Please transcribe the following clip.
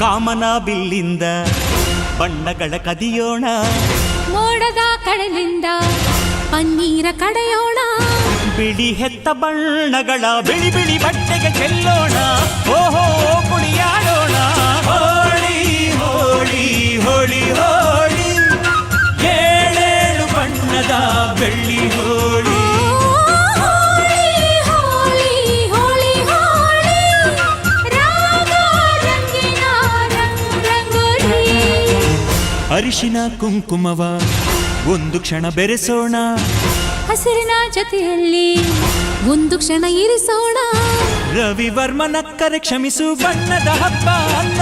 ಕಾಮನ ಬಿಲ್ಲಿಂದ ಬಣ್ಣಗಳ ಕದಿಯೋಣ, ಮೋಡದ ಕಡಲಿಂದ ಪನ್ನೀರ ಕಡೆಯೋಣ, ಬಿಳಿ ಹೆತ್ತ ಬಣ್ಣಗಳ ಬಿಳಿ ಬಿಳಿ ಬಟ್ಟೆಗೆ ಚೆಲ್ಲೋಣ, ಓಹೋ ಕುಣಿಯಾಡೋಣ. ಹೋಳಿ ಹೋಳಿ ಹೋಳಿ ಹೋಳಿ, ಏಳೇಳು ಬಣ್ಣದ ಬೆಳ್ಳಿ ಹೋಳಿ. ಅರಿಶಿನ ಕುಂಕುಮವ ಒಂದು ಕ್ಷಣ ಬೆರೆಸೋಣ, ಹಸಿರಿನ ಜೊತೆಯಲ್ಲಿ ಒಂದು ಕ್ಷಣ ಇರಿಸೋಣ. ರವಿವರ್ಮನಕ್ಕರೆ ಕ್ಷಮಿಸು ಬಣ್ಣದ ಹಬ್ಬ ಅನ್ನೋ